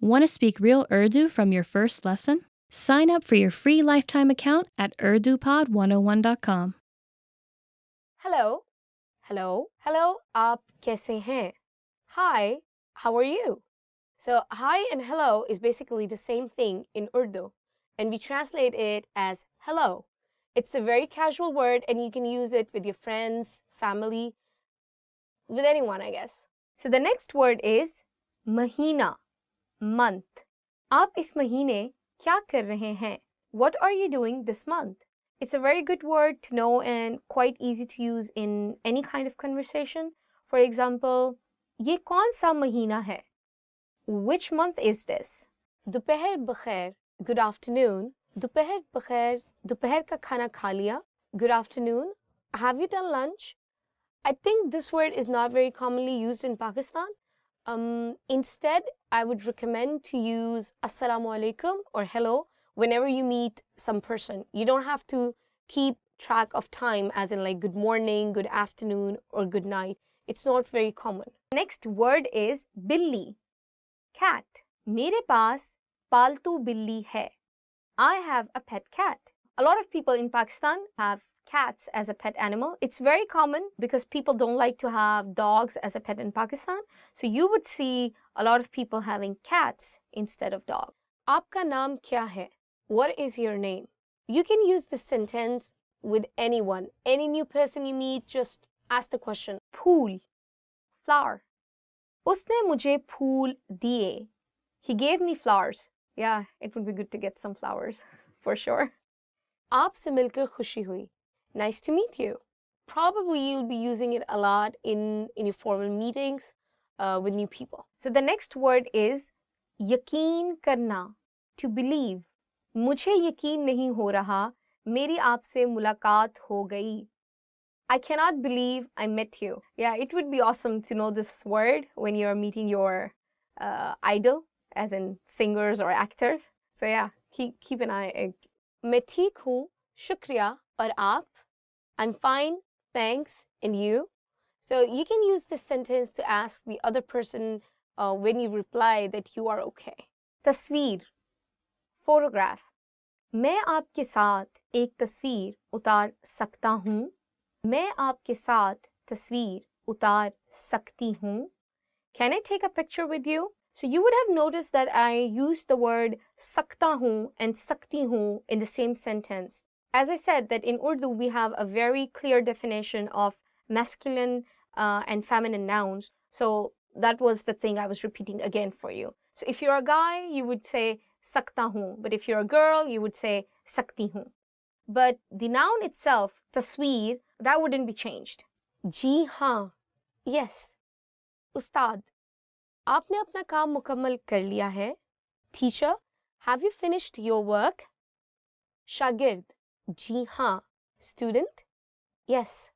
Want to speak real Urdu from your first lesson? Sign up for your free lifetime account at urdupod101.com. Hello, hello, hello, आप कैसे हैं? Hi, how are you? So, hi and hello is basically the same thing in Urdu, and we translate it as hello. It's a very casual word, and you can use it with your friends, family, with anyone, I guess. So, the next word is mahina, month. आप इस महीने क्या कर रहे हैं? What are you doing this month? It's a very good word to know and quite easy to use in any kind of conversation. For example, ये कौन सा महीना है? Which month is this? दोपहर बखैर, good afternoon. दोपहर बखैर, दोपहर का खाना खा लिया? Good afternoon. Have you done lunch? I think this word is not very commonly used in Pakistan. Instead, I would recommend to use Assalamu alaikum or hello whenever you meet some person. You don't have to keep track of time as in like good morning, good afternoon, or good night. It's not very common. Next word is billi, cat. मेरे पास पालतू बिल्ली है. I have a pet cat. A lot of people in Pakistan have cats as a pet animal. It's very common because people don't like to have dogs as a pet in Pakistan. So you would see a lot of people having cats instead of dogs. आपका नाम क्या है? What is your name? You can use this sentence with anyone. Any new person you meet, just ask the question. Fool, flower. उसने मुझे फूल दिए. He gave me flowers. Yeah, it would be good to get some flowers, for sure. आपसे मिलकर खुशी हुई. Nice to meet you. Probably you'll be using it a lot in your formal meetings with new people. So the next word is यकीन करना, to believe. मुझे यकीन नहीं हो रहा, मेरी आपसे मुलाकात हो गई. I cannot believe I met you. Yeah, it would be awesome to know this word when you're meeting your idol, as in singers or actors. So yeah, keep an eye. मैं ठीक हूँ, शुक्रिया, और आप? I'm fine, thanks, and you? So you can use this sentence to ask the other person when you reply that you are okay. तस्वीर, photograph. मैं आपके साथ एक तस्वीर उतार सकता हूँ. मैं आपके साथ तस्वीर उतार सकती हूँ. Can I take a picture with you? So you would have noticed that I used the word sakta hu and sakti hu in the same sentence. As I said, that in Urdu we have a very clear definition of masculine and feminine nouns. So that was the thing I was repeating again for you. So if you're a guy, you would say sakta hu. But if you're a girl, you would say sakti hu. But the noun itself, tasweer, that wouldn't be changed. जी हाँ, yes. Ustad, आपने अपना काम मुकम्मल कर लिया है? Teacher, have you finished your work? शागिर्द, जी हाँ. Student, yes.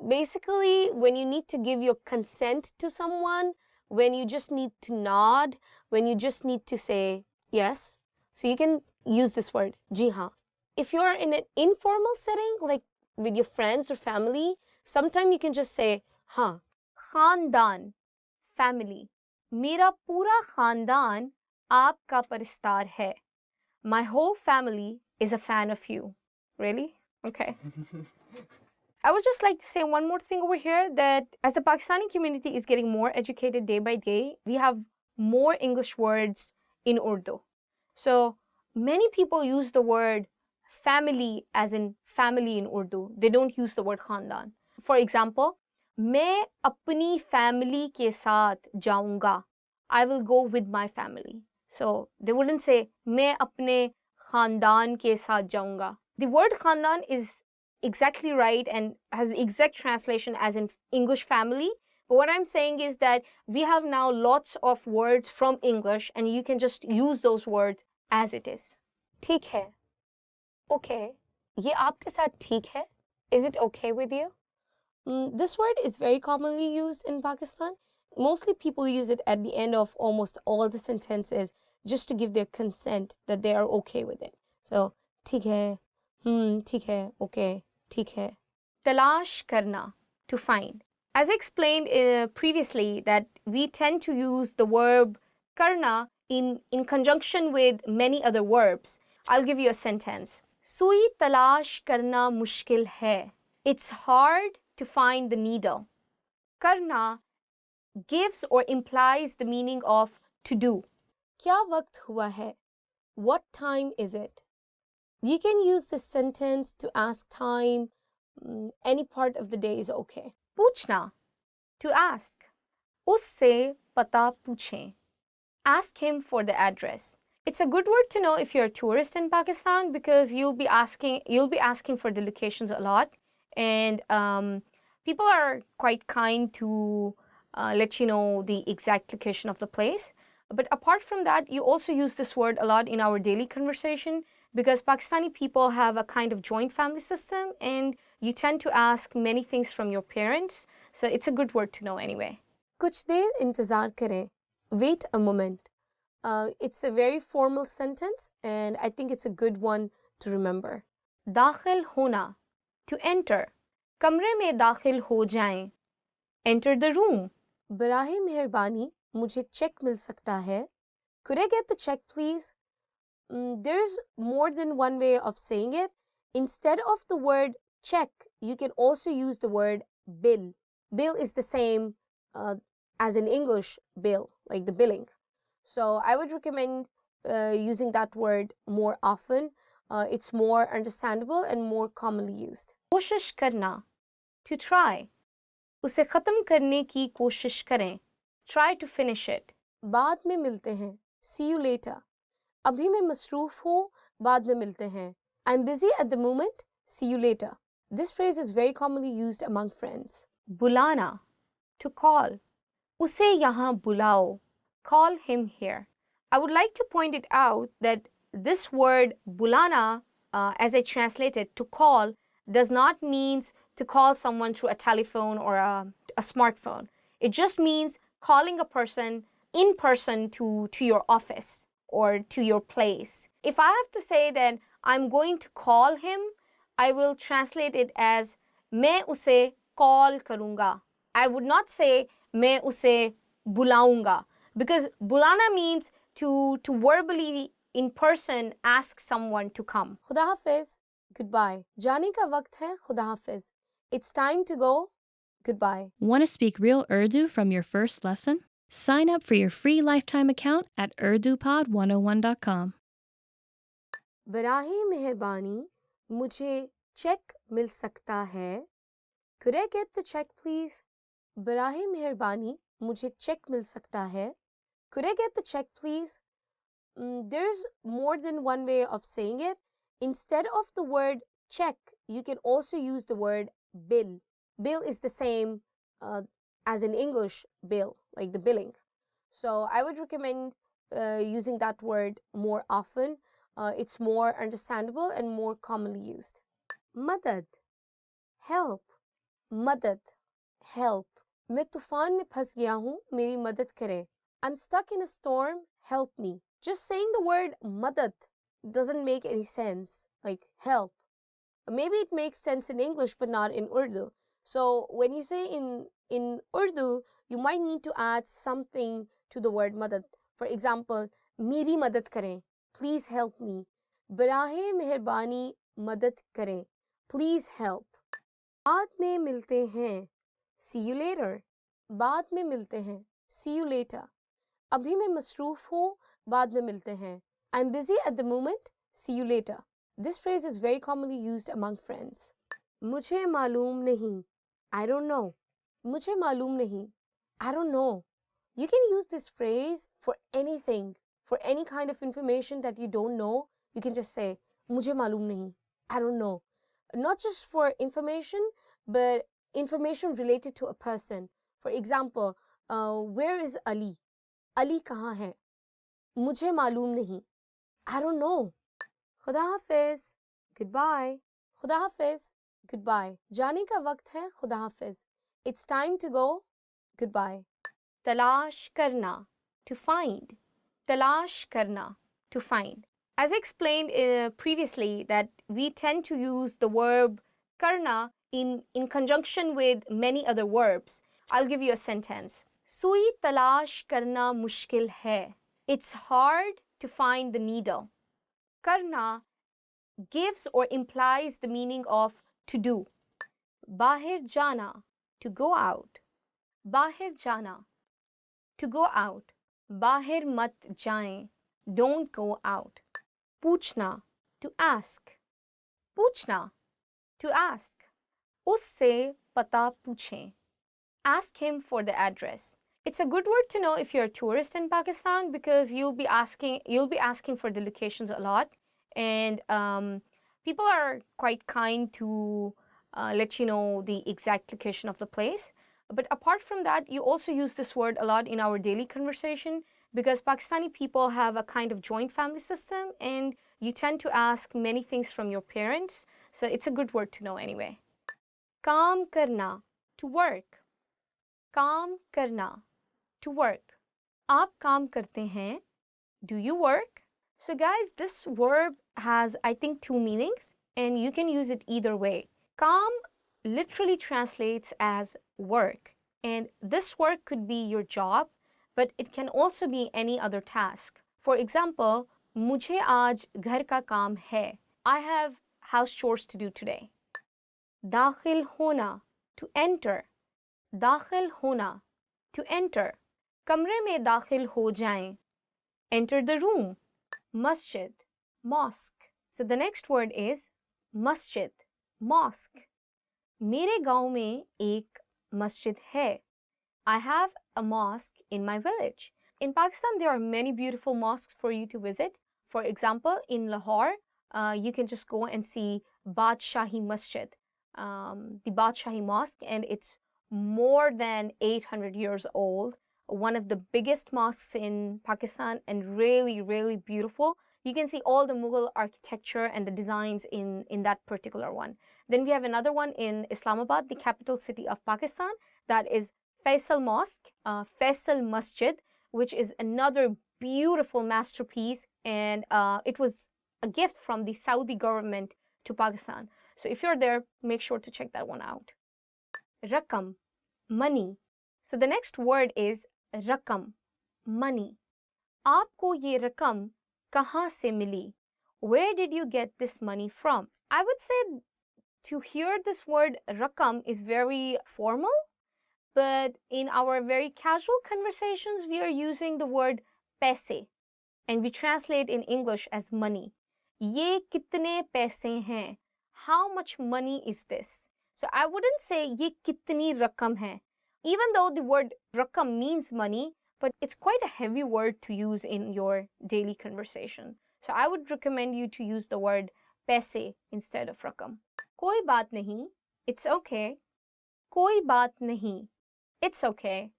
Basically, when you need to give your consent to someone, when you just need to nod, when you just need to say yes, so you can use this word, जी हाँ. If you're in an informal setting, like with your friends or family, sometimes you can just say हाँ. खानदान, family. मेरा पूरा खानदान आपका परिस्तार है. My whole family is a fan of you. Really? Okay. I would just like to say one more thing over here, that as the Pakistani community is getting more educated day by day, we have more English words in Urdu. So many people use the word family as in family in Urdu. They don't use the word khandan. For example, मैं अपनी family के साथ जाऊंगा. I will go with my family. So they wouldn't say मैं अपने खानदान के साथ जाऊंगा. The word khandan is exactly right and has the exact translation as in English family. But what I'm saying is that we have now lots of words from English and you can just use those words as it is. ठीक है. Okay. ये आपके साथ ठीक है? Is it okay with you? This word is very commonly used in Pakistan. Mostly people use it at the end of almost all the sentences just to give their consent that they are okay with it. So, ठीक है, ठीक है, okay, ठीक है. तलाश करना, to find. As I explained previously, that we tend to use the verb karna in conjunction with many other verbs. I'll give you a sentence. Sui talash karna mushkil hai. It's hard to find the needle. Karna gives or implies the meaning of to do. Kya waqt hua hai? What time is it? You can use this sentence to ask time. Any part of the day is okay. Puchna, to ask. Usse pata puchein. Ask him for the address. It's a good word to know if you're a tourist in Pakistan because you'll be asking for the locations a lot, and people are quite kind to let you know the exact location of the place. But apart from that, you also use this word a lot in our daily conversation because Pakistani people have a kind of joint family system, and you tend to ask many things from your parents. So it's a good word to know anyway. कुछ देर इंतज़ार करें. Wait a moment. It's a very formal sentence, and I think it's a good one to remember. दाखिल होना, to enter. कमरे में दाखिल हो जाएं. Enter the room. बराहे मेहरबानी मुझे चेक मिल सकता है. Could I get the check, please? There's more than one way of saying it. Instead of the word check, you can also use the word bill. Bill is the same as in English bill, like the billing. So I would recommend using that word more often. It's more understandable and more commonly used. कोशिश करना, to try. उसे ख़त्म करने की कोशिश करें. Try to finish it. बाद में मिलते हैं. See you later. अभी मैं मसरूफ़ हूँ, बाद में मिलते हैं. I'm busy at the moment. See you later. This phrase is very commonly used among friends. बुलाना, to call. उसे यहाँ बुलाओ. Call him here. I would like to point it out that this word bulana, as I translate it, to call, does not mean to call someone through a telephone or a smartphone. It just means calling a person in person to your office or to your place. If I have to say that I'm going to call him, I will translate it as मैं उसे call करूँगा. I would not say मैं उसे बुलाऊँगा, because bulana means to verbally in person ask someone to come. खुदा हाफिज, goodbye. जाने का वक्त है, खुदा हाफिज. It's time to go. Goodbye. Want to speak real Urdu from your first lesson? Sign up for your free lifetime account at urdupod101.com. बराहे मेहरबानी मुझे check मिल सकता है. Could I get the check, please? बराहे मेहरबानी मुझे चेक मिल सकता है. Could I get the check, please? There's more than one way of saying it. Instead of the word check, you can also use the word bill. Bill is the same as in English bill, like the billing. So I would recommend using that word more often. It's more understandable and more commonly used. Madad, help. Madad, help. मैं तूफान में फंस गया हूँ, मेरी मदद करें. I'm stuck in a storm, help me. Just saying the word madad doesn't make any sense, like help. Maybe it makes sense in English but not in Urdu. So when you say in Urdu, you might need to add something to the word madad. For example, मेरी मदद करें, please help me. बराहे मेहरबानी मदद करें, please help. बाद में मिलते हैं, see you later. बाद में मिलते हैं, see you later. अभी मैं मसरूफ़ हूँ, बाद में मिलते हैं. I'm busy at the moment, see you later. This phrase is very commonly used among friends. मुझे मालूम नहीं, I don't know. मुझे मालूम नहीं, I don't know. You can use this phrase for anything, for any kind of information that you don't know. You can just say, मुझे मालूम नहीं, I don't know. Not just for information, but information related to a person. For example, where is Ali? Ali कहाँ है? मुझे मालूम नहीं. I don't know. खुदा हाफिज. Goodbye. खुदा हाफिज. Goodbye. जाने का वक्त है, खुदा हाफिज. It's time to go. Goodbye. तलाश करना, to find. तलाश करना, to find. As I explained previously, that we tend to use the verb karna in conjunction with many other verbs. I'll give you a sentence. Sui talash karna mushkil hai. It's hard to find the needle. Karna gives or implies the meaning of to do. Bahir jana, to go out. Bahir jana, to go out. Bahir mat jaएं, don't go out. Puchna, to ask. Puchna, to ask. Usse pata पूछें. Ask him for the address. It's a good word to know if you're a tourist in Pakistan because you'll be asking for the locations a lot, and people are quite kind to let you know the exact location of the place. But apart from that, you also use this word a lot in our daily conversation because Pakistani people have a kind of joint family system, and you tend to ask many things from your parents. So it's a good word to know anyway. Kaam karna, to work. काम करना, to work. आप काम करते हैं, do you work? So guys, this verb has, I think, two meanings, and you can use it either way. काम literally translates as work, and this work could be your job, but it can also be any other task. For example, मुझे आज घर का काम है. I have house chores to do today. दाखिल होना, to enter. दाखिल होना, to enter. कमरे में दाखिल हो जाएं. Enter the room. Masjid, mosque. So the next word is masjid, mosque. मेरे गांव में एक मस्जिद है. I have a mosque in my village. In Pakistan, there are many beautiful mosques for you to visit. For example, in Lahore, you can just go and see Badshahi Masjid, the Badshahi Mosque, and it's more than 800 years old. One of the biggest mosques in Pakistan, and really, really beautiful. You can see all the Mughal architecture and the designs in that particular one. Then we have another one in Islamabad, the capital city of Pakistan, that is Faisal Mosque, Faisal Masjid, which is another beautiful masterpiece, and it was a gift from the Saudi government to Pakistan. So if you're there, make sure to check that one out. Rakam, money. So the next word is rakam, money. आपको ये रकम कहाँ से मिली? Where did you get this money from? I would say to hear this word rakam is very formal, but in our very casual conversations, we are using the word पैसे, and we translate in English as money. ये कितने पैसे हैं? How much money is this? So I wouldn't say ये कितनी रकम है. Even though the word rakam means money, but it's quite a heavy word to use in your daily conversation. So I would recommend you to use the word पैसे instead of rakam. कोई बात नहीं, it's okay. कोई बात नहीं, it's okay.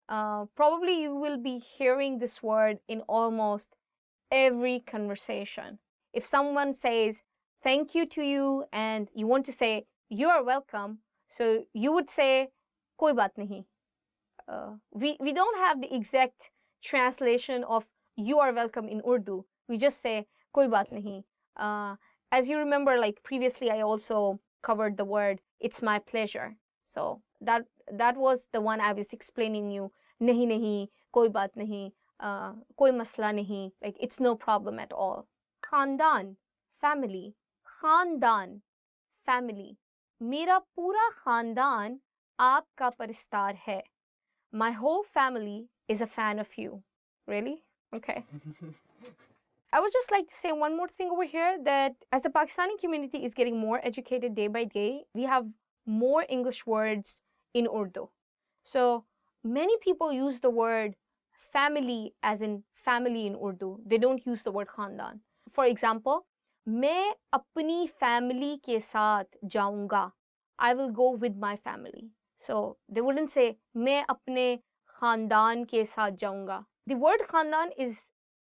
Probably you will be hearing this word in almost every conversation. If someone says thank you to you and you want to say you are welcome, so you would say कोई बात नहीं. We don't have the exact translation of you are welcome in Urdu. We just say कोई बात नहीं. As you remember, like previously, I also covered the word it's my pleasure. So that was the one I was explaining you. नहीं नहीं, कोई बात नहीं, कोई मसला नहीं. Like it's no problem at all. खानदान, family. खानदान, family. मेरा पूरा खानदान आपका परिस्तार है. My whole family is a fan of you. Really? Okay. I would just like to say one more thing over here, that as the Pakistani community is getting more educated day by day, we have more English words in Urdu. So many people use the word family as in family in Urdu. They don't use the word khandan. For example, मैं अपनी family के साथ जाऊंगा. I will go with my family. So they wouldn't say मैं अपने खानदान के साथ जाऊंगा. The word khandan is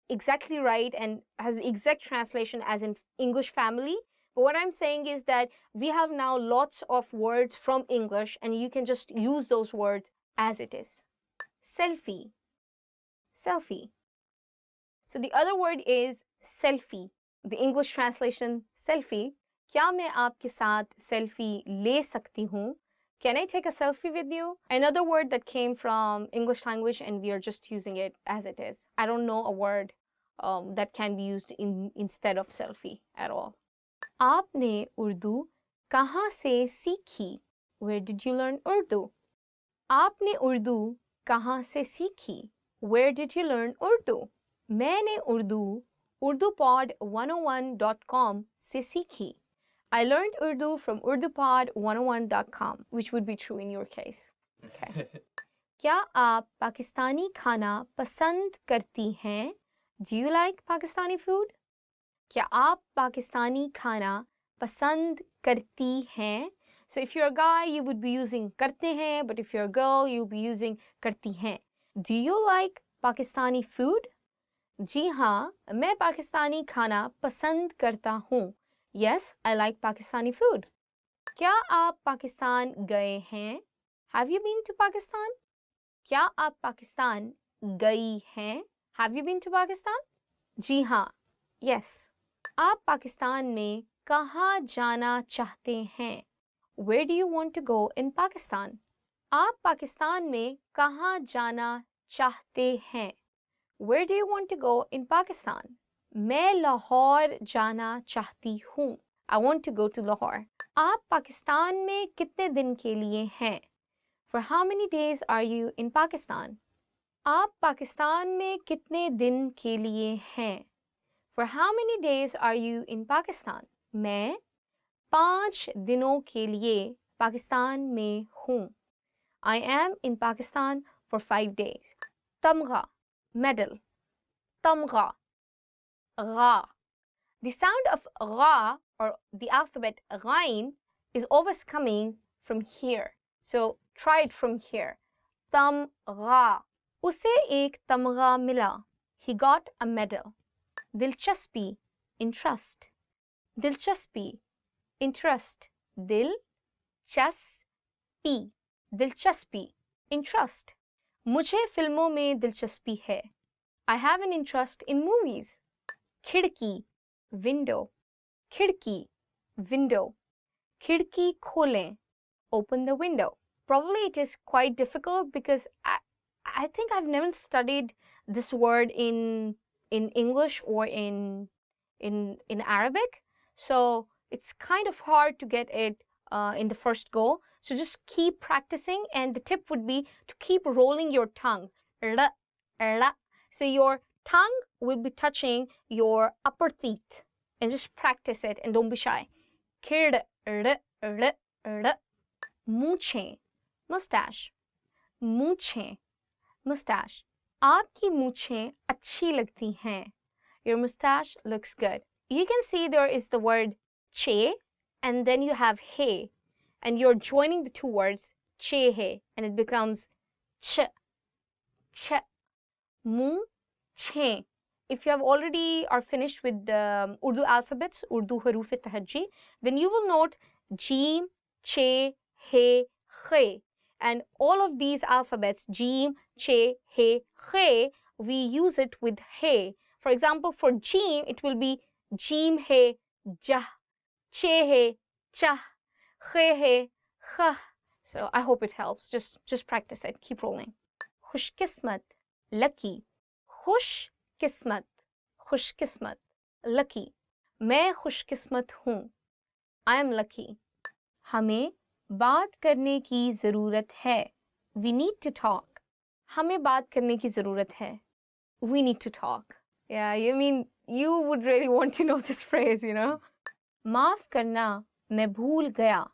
exactly right and has the exact translation as in English family. But what I'm saying is that we have now lots of words from English and you can just use those words as it is. Selfie. Selfie. So the other word is selfie. The English translation selfie. क्या मैं आपके साथ selfie ले सकती हूँ? Can I take a selfie with you? Another word that came from English language and we are just using it as it is. I don't know a word that can be used instead of selfie at all. आपने उर्दू कहाँ से सीखी? Where did you learn Urdu? आपने उर्दू कहाँ से सीखी? Where did you learn Urdu? मैंने Urdu urdupod101.com से सीखी. I learned Urdu from urdupod101.com, which would be true in your case. Okay. क्या आप पाकिस्तानी खाना पसंद करती हैं? Do you like Pakistani food? क्या आप पाकिस्तानी खाना पसंद करती हैं? So if you're a guy, you would be using करते हैं, but if you're a girl, you'll be using करती हैं. Do you like Pakistani food? जी हाँ, मैं पाकिस्तानी खाना पसंद करता हूँ. Yes, I like Pakistani food. क्या आप पाकिस्तान गए हैं? Have you been to Pakistan? क्या आप पाकिस्तान गई हैं? Have you been to Pakistan? जी हाँ. Yes. आप पाकिस्तान में कहाँ जाना चाहते हैं? Where do you want to go in Pakistan? आप पाकिस्तान में कहाँ जाना चाहते हैं? Where do you want to go in Pakistan? मैं लाहौर जाना चाहती हूँ. I want to go to Lahore. आप पाकिस्तान में कितने दिन के लिए हैं? For how many days are you in Pakistan? आप पाकिस्तान में कितने दिन के लिए हैं? For how many days are you in Pakistan? मैं 5 दिनों के लिए पाकिस्तान में हूँ. I am in Pakistan for 5 days. तमगा, medal. Tamga, gha. The sound of gha or the alphabet ghain is always coming from here. So try it from here. Tamga. उसे एक तमगा मिला. He got a medal. दिलचस्पी, interest. दिलचस्पी, interest. दिलचस्पी, दिलचस्पी, interest. मुझे फिल्मों में दिलचस्पी है. I have an interest in movies. खिड़की, window. खिड़की, window. खिड़की खोलें, open the window. Probably it is quite difficult because I think I've never studied this word in English or in Arabic. So it's kind of hard to get it in the first go. So just keep practicing, and the tip would be to keep rolling your tongue. R, r. So your tongue will be touching your upper teeth, and just practice it and don't be shy. Kid, r, r, r. मूछें, mustache. मूछें, mustache. आपकी मूछें अच्छी लगती हैं. Your mustache looks good. You can see there is the word che, and then you have he, and you're joining the two words che he, and it becomes ch, ch. Mu-che. If you have already are finished with the Urdu alphabets, Urdu haruf tahajji, then you will note jim, che, he, khe. And all of these alphabets, jim, che, he, khe, we use it with he. For example, for jim, it will be jim he, jah, che he, chah, khe he, khah. So I hope it helps. Just practice it. Keep rolling. Khushkismat, lucky. खुश किस्मत, खुश किस्मत, lucky. मैं खुश किस्मत हूँ. I am lucky. हमें बात करने की ज़रूरत है. We need to talk. हमें बात करने की ज़रूरत है. We need to talk. Yeah, you would really want to know this phrase, you know. माफ़ करना, मैं भूल गया.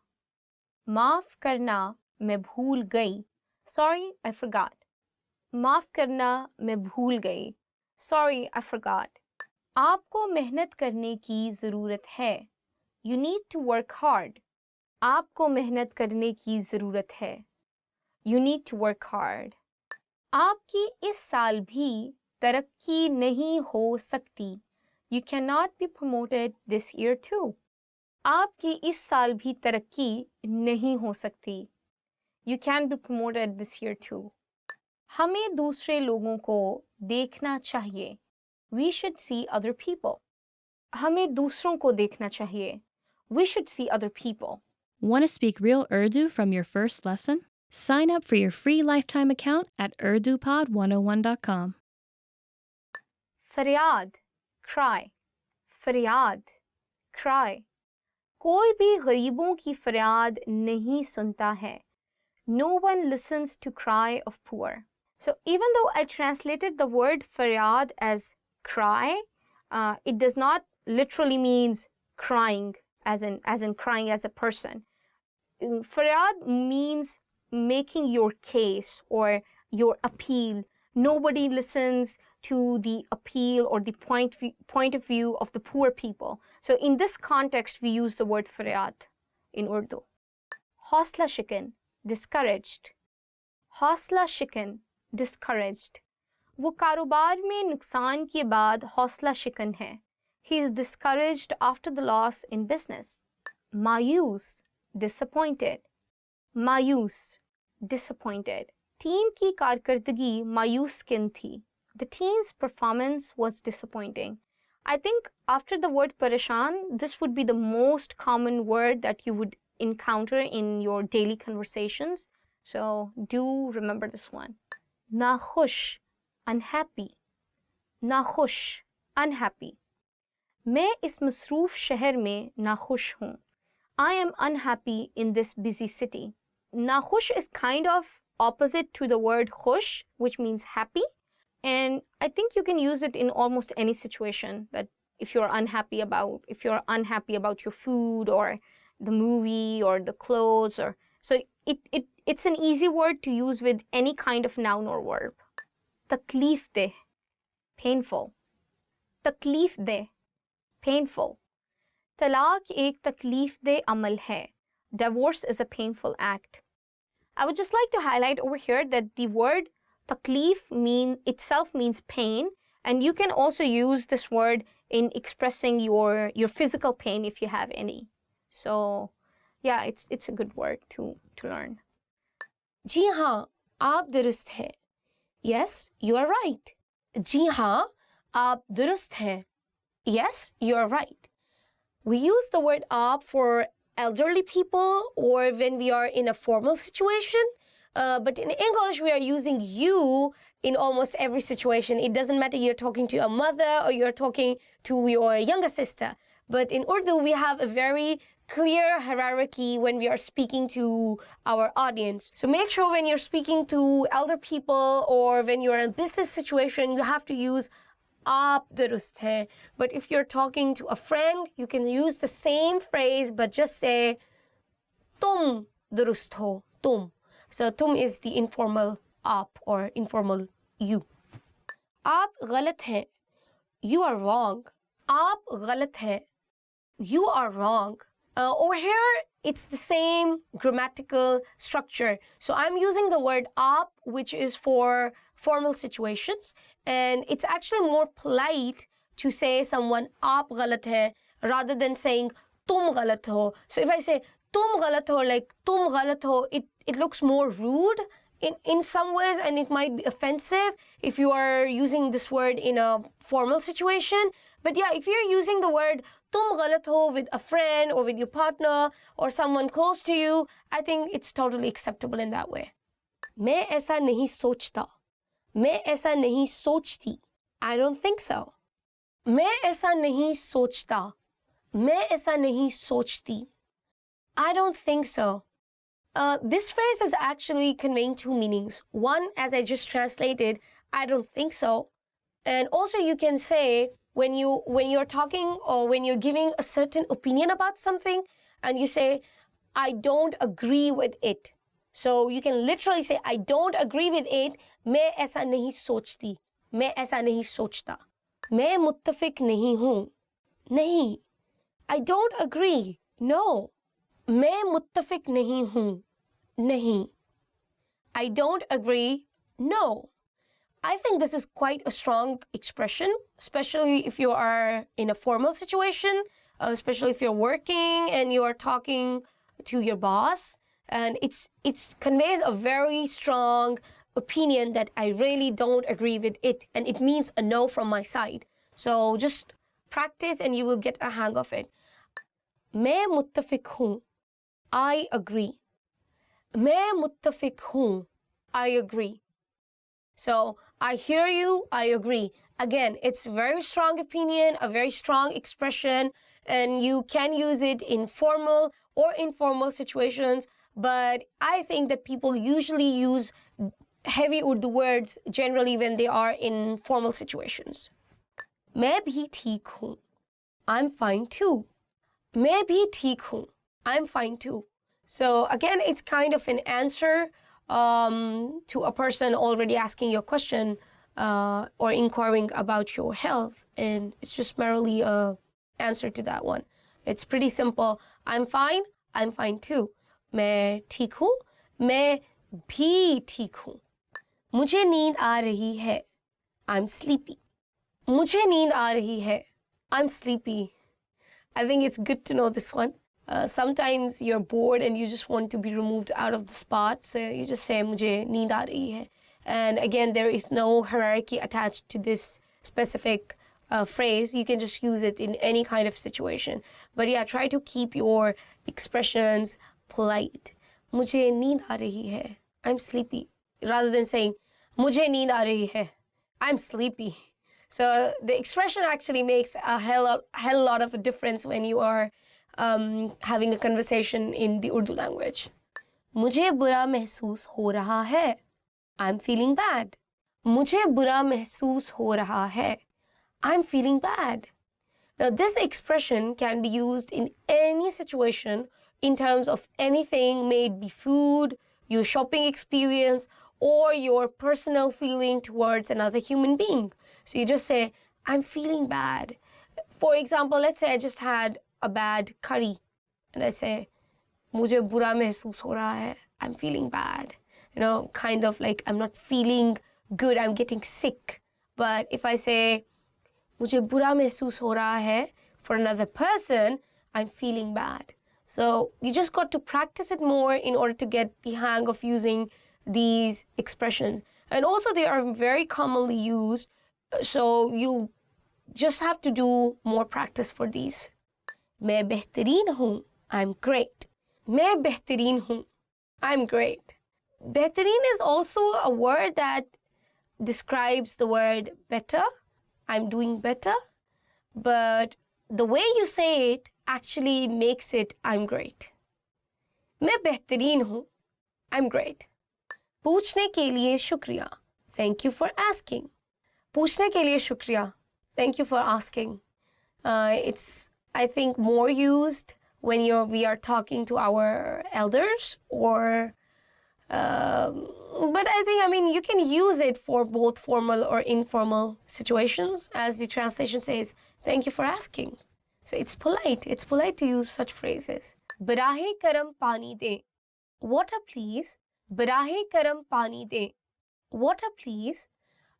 माफ़ करना, मैं भूल गई. Sorry, I forgot. माफ़ करना, मैं भूल गई. Sorry, I forgot. आपको मेहनत करने की ज़रूरत है. You need to work hard. आपको मेहनत करने की ज़रूरत है. You need to work hard. आपकी इस साल भी तरक्की नहीं हो सकती. You cannot be promoted this year too. आपकी इस साल भी तरक्की नहीं हो सकती. You can be promoted this year too. हमें दूसरे लोगों को देखना चाहिए. We should see other people. हमें दूसरों को देखना चाहिए. We should see other people. Want to speak real Urdu from your first lesson? Sign up for your free lifetime account at urdupod101.com. फरियाद, cry, फरियाद, cry. कोई भी गरीबों की फरियाद नहीं सुनता है. No one listens to cry of poor. So even though I translated the word faryad as cry, it does not literally means crying as in crying as a person. Faryad means making your case or your appeal. Nobody listens to the appeal or the point of view of the poor people. So in this context, we use the word faryad in Urdu. Hausla shikan, discouraged. हौसला शिकन, discouraged. वो कारोबार में नुकसान के बाद हौसला शिकन है. He is discouraged after the loss in business. मायूस, disappointed. मायूस, disappointed. टीम की कारकर्दगी मायूस किन थी. The team's performance was disappointing. I think after the word pareshan, this would be the most common word that you would encounter in your daily conversations. So do remember this one. Nakhush, unhappy. Nakhush, unhappy. मैं इस मसरूफ शहर में नाखुश हूँ. I am unhappy in this busy city. Nakhush is kind of opposite to the word khush, which means happy. And I think you can use it in almost any situation, that if you're unhappy about your food or the movie or the clothes, or so it's an easy word to use with any kind of noun or verb. Takleef deh, painful. Takleef deh, painful. Talaq ek takleef deh amal hai. Divorce is a painful act. I would just like to highlight over here that the word takleef itself means pain, and you can also use this word in expressing your physical pain if you have any. So yeah, it's a good word to learn. जी हाँ, आप दुरुस्त हैं. Yes, you are right. जी हाँ, आप दुरुस्त हैं. Yes, you are right. We use the word आप for elderly people or when we are in a formal situation. But in English, we are using you in almost every situation. It doesn't matter you're talking to your mother or you're talking to your younger sister. But in Urdu, we have a very clear hierarchy when we are speaking to our audience. So make sure when you're speaking to elder people or when you're in a business situation, you have to use aap durust hai. But if you're talking to a friend, you can use the same phrase but just say tum durust ho, tum. So tum is the informal aap or informal you. Aap galat hai. You are wrong. Aap galat hai. You are wrong. Over here, it's the same grammatical structure. So I'm using the word aap, which is for formal situations. And it's actually more polite to say someone aap galat hai rather than saying tum galat ho. So if I say tum galat ho, like tum galat ho, it looks more rude in some ways, and it might be offensive if you are using this word in a formal situation. But yeah, if you're using the word tum galat ho with a friend or with your partner or someone close to you, I think it's totally acceptable in that way. मैं ऐसा नहीं सोचता. मैं ऐसा नहीं सोचती. I don't think so. मैं ऐसा नहीं सोचता. मैं ऐसा नहीं सोचती. I don't think so. This phrase is actually conveying two meanings. One, as I just translated, I don't think so. And also you can say when you're talking or when you're giving a certain opinion about something and you say, I don't agree with it. So you can literally say, I don't agree with it. मैं ऐसा नहीं सोचती. मैं ऐसा नहीं सोचता. मैं मुत्तफिक नहीं हूँ. नहीं. I don't agree. No. मैं मुत्तफिक नहीं हूँ. नहीं. I don't agree. No. I think this is quite a strong expression, especially if you are in a formal situation, especially if you're working and you are talking to your boss. And it conveys a very strong opinion that I really don't agree with it. And it means a no from my side. So just practice and you will get a hang of it. मैं मुत्तफिक हूँ. I agree. मैं मुत्तफिक हूँ. I agree. So, I hear you, I agree. Again, it's a very strong opinion, a very strong expression, and you can use it in formal or informal situations. But I think that people usually use heavy Urdu words generally when they are in formal situations. मैं भी ठीक हूँ. I'm fine too. मैं भी ठीक हूँ. I'm fine too. So again, it's kind of an answer to a person already asking you a question or inquiring about your health, and it's just merely a answer to that one. It's pretty simple. I'm fine too. मैं ठीक हूँ, मैं भी ठीक हूँ. मुझे नींद आ रही है. I'm sleepy. मुझे नींद आ रही है. I'm sleepy. I think it's good to know this one. Sometimes you're bored and you just want to be removed out of the spot, so you just say मुझे नींद आ रही है. And again, there is no hierarchy attached to this specific phrase. You can just use it in any kind of situation. But yeah, try to keep your expressions polite. मुझे नींद आ रही है. I'm sleepy. Rather than saying मुझे नींद आ रही है. I'm sleepy. So the expression actually makes a hell lot of a difference when you are having a conversation in the Urdu language. मुझे बुरा महसूस हो रहा है. I'm feeling bad. मुझे बुरा महसूस हो रहा है. I'm feeling bad. Now this expression can be used in any situation in terms of anything, may it be food, your shopping experience, or your personal feeling towards another human being. So you just say, I'm feeling bad. For example, let's say I just had a bad curry and I say, मुझे बुरा महसूस हो रहा है. I'm feeling bad. You know, kind of like I'm not feeling good, I'm getting sick. But if I say, मुझे बुरा महसूस हो रहा है, for another person, I'm feeling bad. So you just got to practice it more in order to get the hang of using these expressions. And also they are very commonly used, so you just have to do more practice for these. मैं बेहतरीन हूँ. I'm great. मैं बेहतरीन हूँ. I'm great. बेहतरीन is also a word that describes the word better. I'm doing better. But the way you say it actually makes it I'm great. मैं बेहतरीन हूँ. I'm great. पूछने के लिए शुक्रिया. Thank you for asking. पूछने के लिए शुक्रिया. Thank you for asking. It's, I think, more used when we are talking to our elders or but I think, I mean, you can use it for both formal or informal situations. As the translation says, thank you for asking. So it's polite. It's polite to use such phrases. Barahe karam pani de. Water please. Barahe karam pani de. Water please.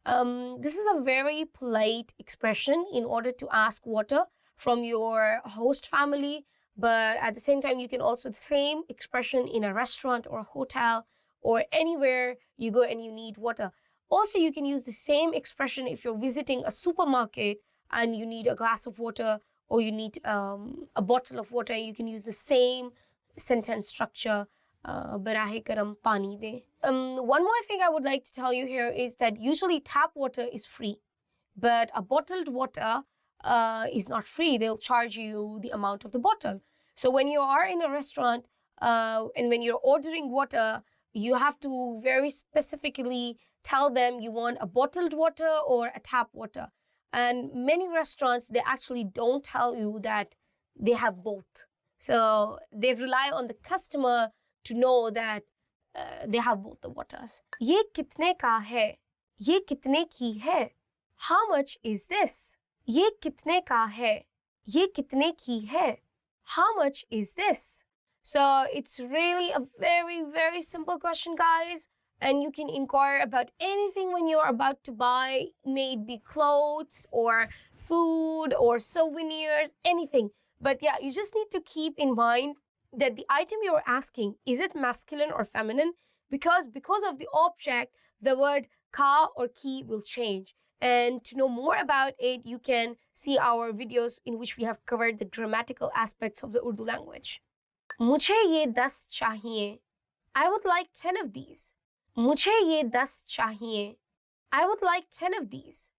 This is a very polite expression in order to ask water from your host family. But at the same time, you can also the same expression in a restaurant or a hotel or anywhere you go and you need water. Also, you can use the same expression if you're visiting a supermarket and you need a glass of water or you need a bottle of water. You can use the same sentence structure. Barahe karam pani de. One more thing I would like to tell you here is that usually tap water is free, but a bottled water is not free. They'll charge you the amount of the bottle. So when you are in a restaurant and when you're ordering water, you have to very specifically tell them you want a bottled water or a tap water. And many restaurants, they actually don't tell you that they have both. So they rely on the customer to know that they have both the waters. ये कितने का है? ये कितने की है? How much is this? ये कितने का है? ये कितने की है? How much is this? So it's really a very, very simple question, guys. And you can inquire about anything when you're about to buy, may it be clothes or food or souvenirs, anything. But yeah, you just need to keep in mind that the item you're asking, is it masculine or feminine? Because of the object, the word ka or ki will change. And to know more about it, you can see our videos in which we have covered the grammatical aspects of the Urdu language. मुझे ये 10 चाहिए. I would like 10 of these. मुझे ये 10 चाहिए. I would like 10 of these.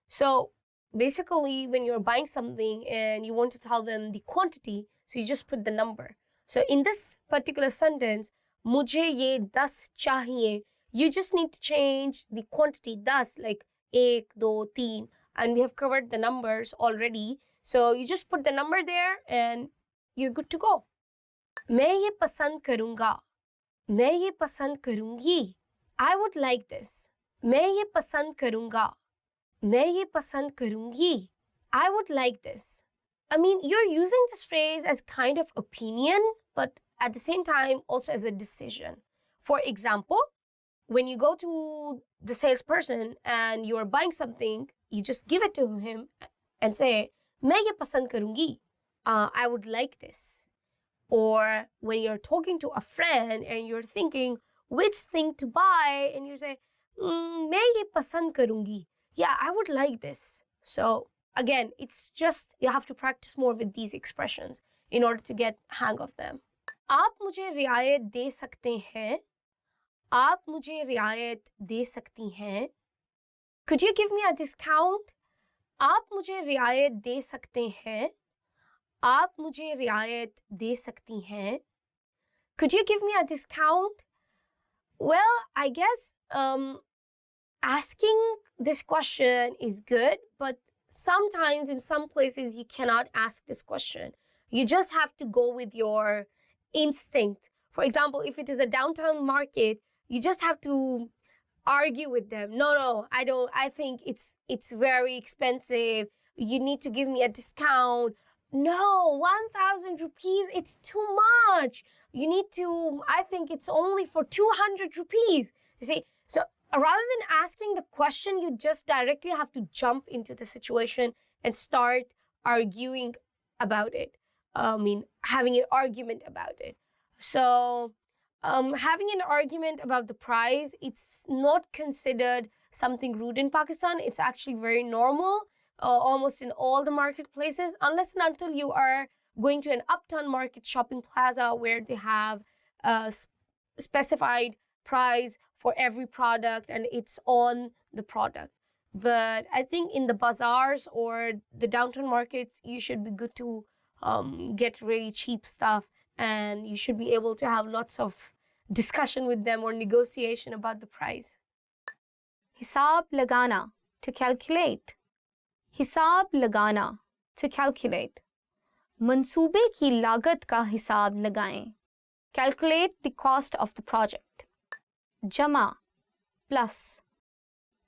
So basically, when you're buying something and you want to tell them the quantity, so you just put the number. So in this particular sentence, मुझे ये 10 चाहिए, you just need to change the quantity 10, like 1, 2, 3, and we have covered the numbers already. So you just put the number there and you're good to go. मैं ये पसंद करूँगा. मैं ये पसंद करूँगी. I would like this. मैं ये पसंद करूँगा. मैं ये पसंद करूँगी. I would like this. I mean, you're using this phrase as kind of opinion, but at the same time also as a decision. For example, when you go to the salesperson and you're buying something, you just give it to him and say, मैं ये पसंद करूँगी. I would like this. Or when you're talking to a friend and you're thinking which thing to buy, and you say, मैं ये पसंद करूँगी. Yeah, I would like this. So again, it's just you have to practice more with these expressions in order to get hang of them. आप मुझे रियायत दे सकते हैं. आप मुझे रियायत दे सकती हैं. Could you give me a discount? आप मुझे रियायत दे सकते हैं. आप मुझे रियायत दे सकती हैं. Could you give me a discount? Well, I guess asking this question is good, but sometimes in some places you cannot ask this question. You just have to go with your instinct. For example, if it is a downtown market, you just have to argue with them. No, I don't. I think it's very expensive. You need to give me a discount. No, 1,000 rupees, it's too much. You need to, I think it's only for 200 rupees. You see, so rather than asking the question, you just directly have to jump into the situation and start arguing about it. Having an argument about it. So having an argument about the price, it's not considered something rude in Pakistan. It's actually very normal. Almost in all the marketplaces, unless and until you are going to an uptown market shopping plaza where they have a specified price for every product and it's on the product. But I think in the bazaars or the downtown markets, you should be good to get really cheap stuff, and you should be able to have lots of discussion with them or negotiation about the price. हिसाब लगाना, to calculate. हिसाब लगाना, to calculate. मंसूबे की लागत का हिसाब लगाएं. Calculate the cost of the project. जमा, plus.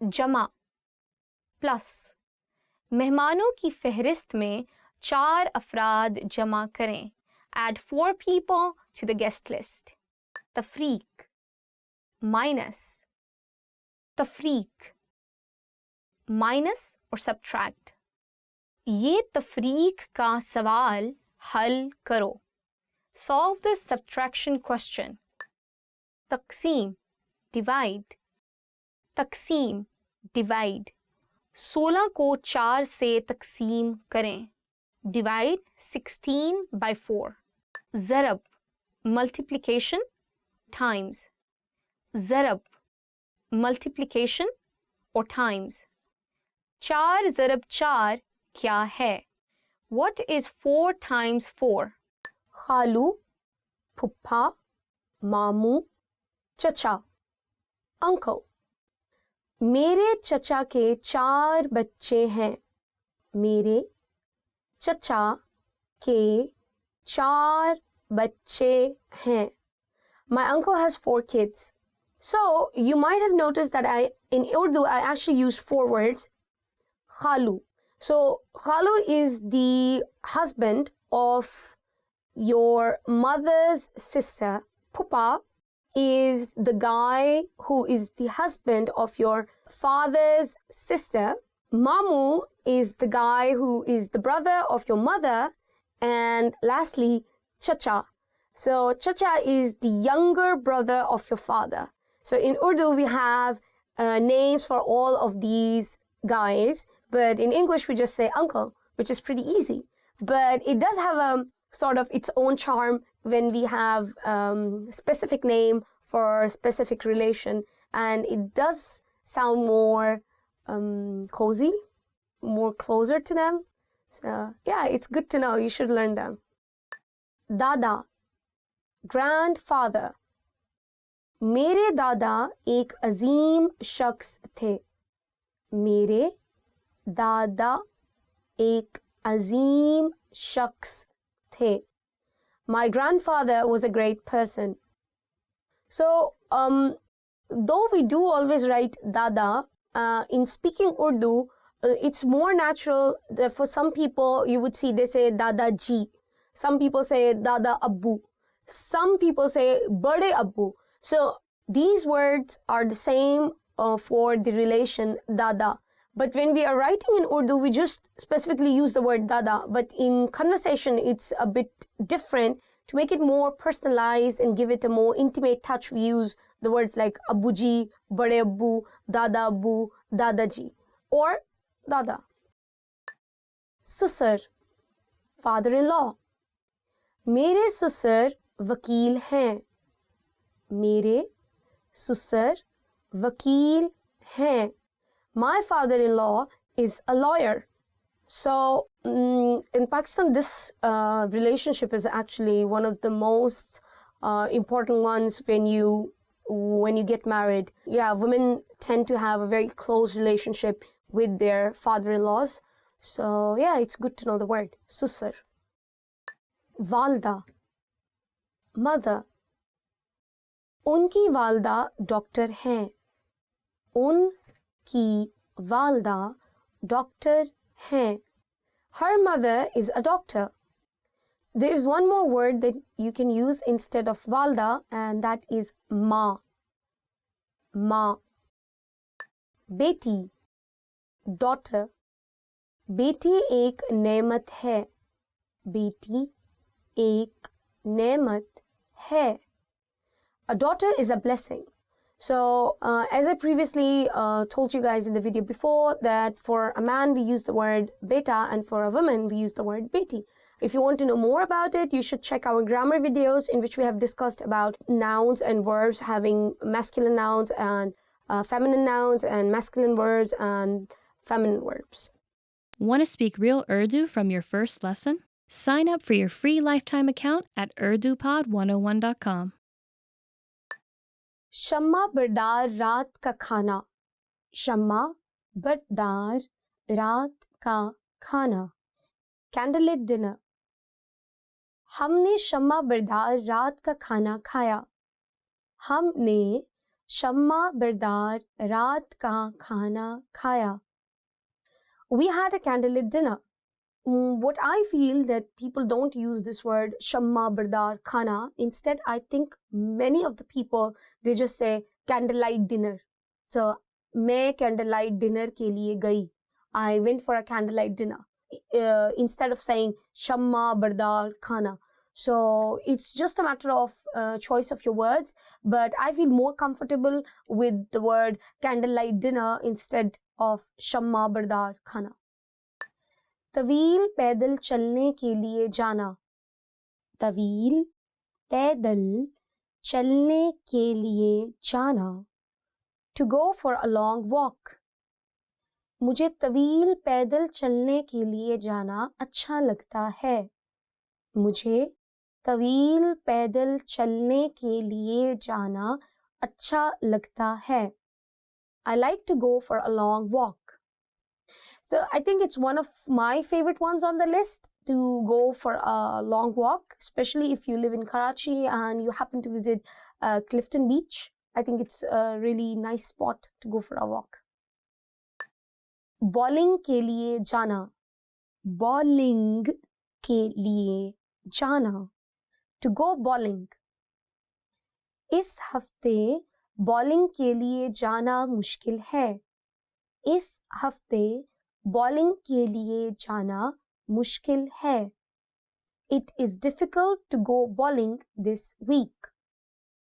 जमा, plus. मेहमानों की फहरिस्त में 4 अफराद जमा करें. Add 4 people to the guest list. तफरीक, minus. तफरीक, minus or subtract. ये तफरीक का सवाल हल करो. Solve this subtraction question. तक़सीम, divide. तक़सीम, divide. 16 को 4 से तक़सीम करें. Divide 16 by 4. ज़रब, multiplication, times. ज़रब, multiplication or times. 4 ज़रब 4 क्या है? What is 4 times 4? खालू, फुप्पा, मामू, चचा, uncle. मेरे चचा के 4 बच्चे हैं. मेरे चचा के 4 बच्चे हैं. My uncle has 4 kids. So you might have noticed that in Urdu I actually use 4 words. Khalu. So Khalu is the husband of your mother's sister. Pupa is the guy who is the husband of your father's sister. Mamu is the guy who is the brother of your mother. And lastly, Chacha. So Chacha is the younger brother of your father. So in Urdu, we have names for all of these guys. But in English, we just say uncle, which is pretty easy. But it does have a sort of its own charm when we have specific name for specific relation, and it does sound more cozy, more closer to them. So yeah, it's good to know. You should learn them. Dada, grandfather. मेरे दादा एक अजीम शख्स थे. मेरे दादा एक अजीम शख्स थे. My grandfather was a great person. So, though we do always write dada, in speaking Urdu, it's more natural that for some people, you would see they say dada ji. Some people say dada abbu. Some people say bade abbu. So, these words are the same for the relation dada. But when we are writing in Urdu, we just specifically use the word dada. But in conversation, it's a bit different. To make it more personalized and give it a more intimate touch, we use the words like abuji, bade abbu, dada abbu, dadaji, or dada. Susar, father-in-law. मेरे ससुर वकील हैं. मेरे ससुर वकील हैं. My father-in-law is a lawyer. So in Pakistan, this relationship is actually one of the most important ones when you get married. Yeah, women tend to have a very close relationship with their father-in-laws. So yeah, it's good to know the word susur. Walda, mother. उनकी वालदा doctor हैं. उनकी वालदा doctor हैं. Her mother is a doctor. There is one more word that you can use instead of walda, and that is ma. Ma. बेटी, daughter. बेटी एक नेमत है. बेटी एक नेमत है. A daughter is a blessing. So, as I previously told you guys in the video before, that for a man we use the word beta, and for a woman we use the word beti. If you want to know more about it, you should check our grammar videos in which we have discussed about nouns and verbs having masculine nouns and feminine nouns, and masculine verbs and feminine verbs. Want to speak real Urdu from your first lesson? Sign up for your free lifetime account at urdupod101.com. शम्मा बरदार रात का खाना. शम्मा बरदार रात का खाना. Candlelit dinner. हमने शम्मा बरदार रात का खाना खाया. हमने शम्मा बरदार रात का खाना खाया. We had a candlelit dinner. What I feel that people don't use this word shamma bardar khana. Instead, I think many of the people, they just say candlelight dinner. So, मैं candlelight dinner के लिए गई. I went for a candlelight dinner. Instead of saying shamma bardar khana. So, it's just a matter of choice of your words. But I feel more comfortable with the word candlelight dinner instead of shamma bardar khana. तवील पैदल चलने के लिए जाना. तवील पैदल चलने के लिए जाना. To go for a long walk. मुझे तवील पैदल चलने के लिए जाना अच्छा लगता है. मुझे तवील पैदल चलने के लिए जाना अच्छा लगता है. I like to go for a long walk. So I think it's one of my favorite ones on the list to go for a long walk, especially if you live in Karachi and you happen to visit Clifton Beach. I think it's a really nice spot to go for a walk. Bowling के लिए जाना. Bowling के लिए जाना. To go bowling. इस हफ्ते bowling के लिए जाना मुश्किल है. इस हफ्ते bowling के लिए जाना मुश्किल है. It is difficult to go bowling this week.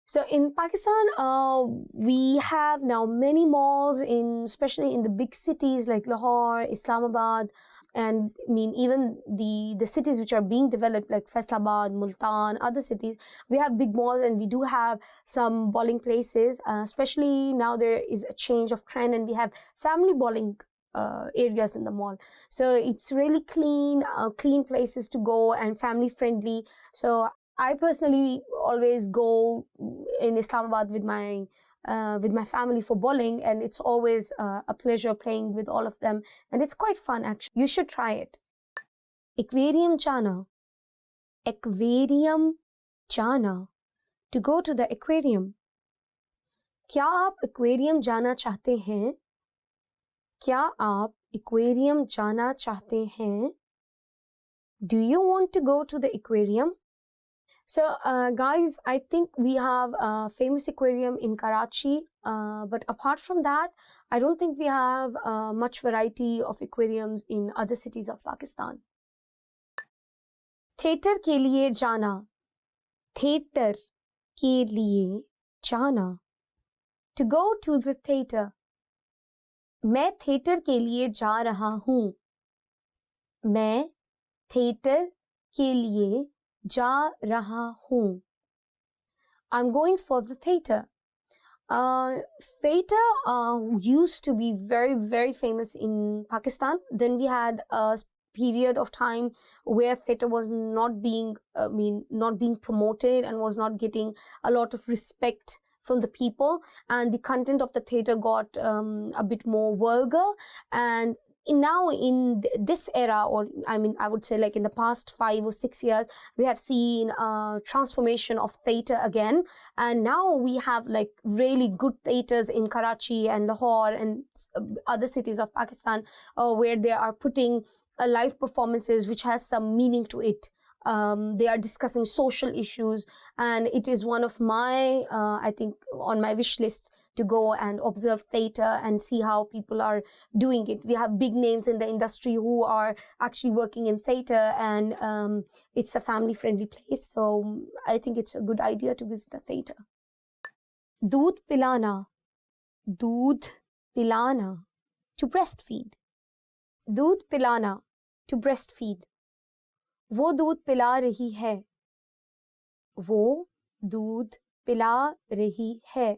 So in Pakistan, we have now many malls, especially in the big cities like Lahore, Islamabad, and I mean even the cities which are being developed like Faisalabad, Multan, other cities, we have big malls and we do have some bowling places, especially now there is a change of trend and we have family bowling areas in the mall. So it's really clean places to go and family friendly. So I personally always go in Islamabad with my family for bowling, and it's always a pleasure playing with all of them, and it's quite fun actually. You should try it. Aquarium jana. Aquarium jana. To go to the aquarium. क्या आप aquarium जाना चाहते हैं? क्या आप aquarium जाना चाहते हैं? Do you want to go to the aquarium? So, guys, I think we have a famous aquarium in Karachi, but apart from that, I don't think we have much variety of aquariums in other cities of Pakistan. Theater के लिए जाना. Theater के लिए जाना. To go to the theater. मैं theater के लिए जा रहा हूँ. मैं theater के लिए जा रहा हूँ. I'm going for the theater. Theater used to be very, very famous in Pakistan. Then we had a period of time where theater was not being promoted and was not getting a lot of respect from the people, and the content of the theater got a bit more vulgar. And now in this era, or I would say like in the past 5 or 6 years, we have seen a transformation of theater again, and now we have like really good theaters in Karachi and Lahore and other cities of Pakistan where they are putting live performances which has some meaning to it. They are discussing social issues, and it is one of my I think on my wish list to go and observe theater and see how people are doing it. We have big names in the industry who are actually working in theater, and it's a family-friendly place. So I think it's a good idea to visit a theater. Doodh pilana. Doodh pilana. To breastfeed. Doodh pilana. To breastfeed. वो दूध पिला रही है. वो दूध पिला रही है.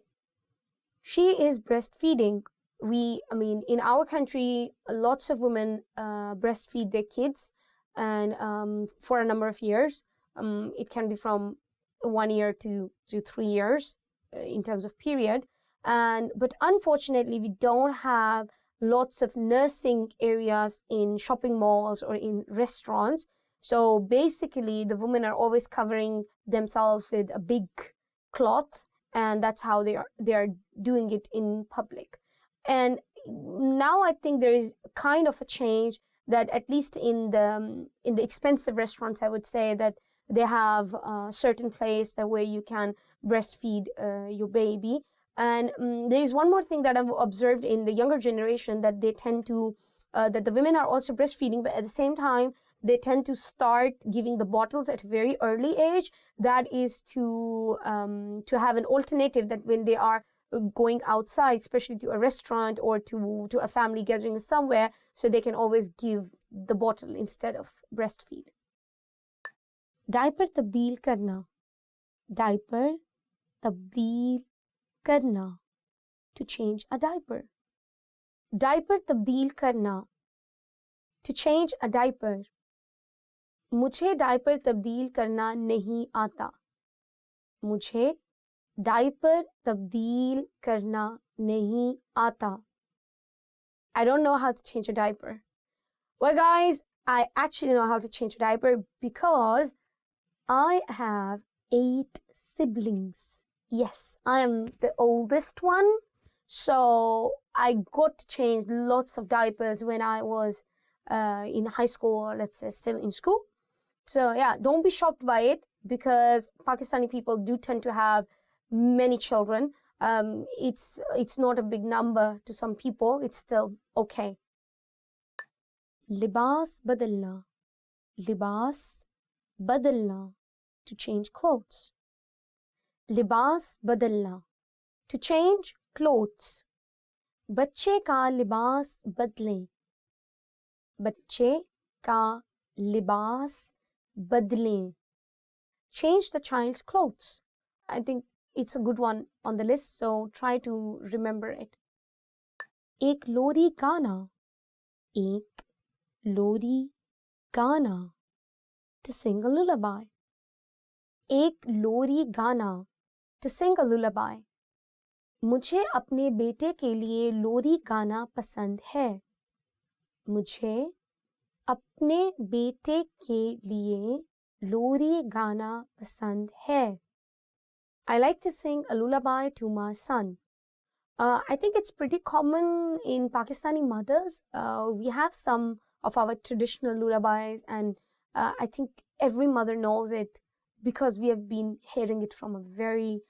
She is breastfeeding. In our country, lots of women breastfeed their kids, and for a number of years. It can be from 1 year to 3 years in terms of period. But unfortunately, we don't have lots of nursing areas in shopping malls or in restaurants. So basically, the women are always covering themselves with a big cloth, and that's how they are doing it in public. And now I think there is kind of a change that at least in the expensive restaurants, I would say that they have a certain place that where you can breastfeed your baby. And there is one more thing that I've observed in the younger generation, that they tend to that the women are also breastfeeding, but at the same time they tend to start giving the bottles at a very early age. That is to have an alternative, that when they are going outside, especially to a restaurant or to a family gathering somewhere, so they can always give the bottle instead of breastfeed. Diaper tabdeel karna. Diaper tabdeel karna. To change a diaper. Diaper tabdeel karna. To change a diaper. मुझे diaper तब्दील करना नहीं आता. मुझे diaper तब्दील करना नहीं आता. I don't know how to change a diaper. Well, guys, I actually know how to change a diaper because I have 8 siblings. Yes, I am the oldest one. So I got to change lots of diapers when I was in high school, or let's say still in school. So yeah, don't be shocked by it, because Pakistani people do tend to have many children. It's not a big number to some people. It's still okay. Libas badalna. Libas badalna. To change clothes. Libas badalna. To change clothes. बच्चे का लिबास बदलें. बच्चे का लिबास बदलें. Change the child's clothes. I think it's a good one on the list, so try to remember it. एक लोरी गाना. एक लोरी गाना. To sing a lullaby. एक लोरी गाना. To sing a lullaby. मुझे अपने बेटे के लिए लोरी गाना पसंद है. मुझे अपने बेटे के लिए लोरी गाना पसंद है. I like to sing a lullaby to my son. I think it's pretty common in Pakistani mothers. We have some of our traditional lullabies, and I think every mother knows it because we have been hearing it from a very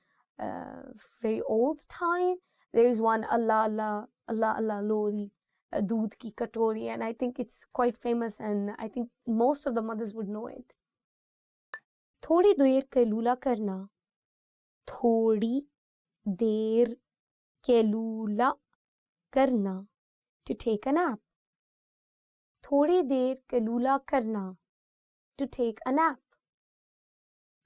old time. There is one Allah Allah Allah Allah Lori, Doodh ki katori, and I think it's quite famous, and I think most of the mothers would know it. थोड़ी देर कैलूला करना. थोड़ी देर कैलूला करना. To take a nap. थोड़ी देर कैलूला करना. To take a nap.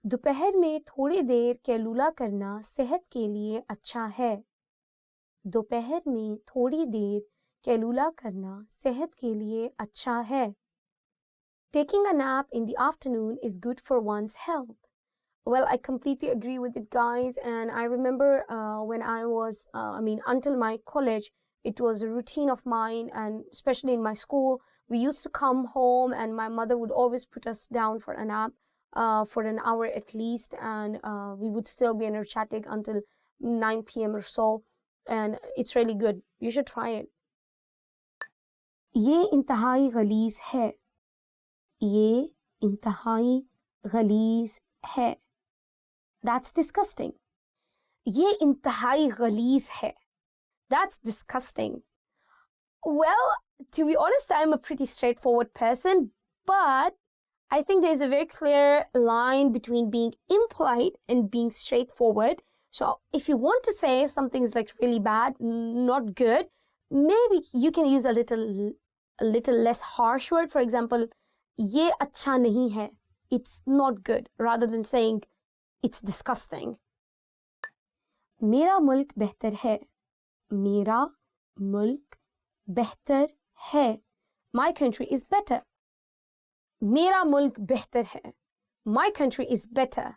दोपहर में थोड़ी देर कैलूला करना सेहत के लिए अच्छा है. दोपहर में थोड़ी देर कैलूला करना सेहत के लिए अच्छा है. Taking a nap in the afternoon is good for one's health. Well, I completely agree with it, guys. And I remember when I was, until my college, it was a routine of mine. And especially in my school, we used to come home and my mother would always put us down for a nap for an hour at least. And we would still be energetic until 9 p.m. or so. And it's really good. You should try it. ये इंतहाई गलीज है. ये इंतहाई गलीज है. That's disgusting. ये इंतहाई गलीज है. That's disgusting. Well, to be honest, I'm a pretty straightforward person, but I think there's a very clear line between being impolite and being straightforward. So if you want to say something is like really bad, not good, maybe you can use a little less harsh word. For example, ये अच्छा नहीं है. It's not good, rather than saying it's disgusting. मेरा मुल्क बेहतर है. मेरा मुल्क बेहतर है. My country is better. मेरा मुल्क बेहतर है. My country is better.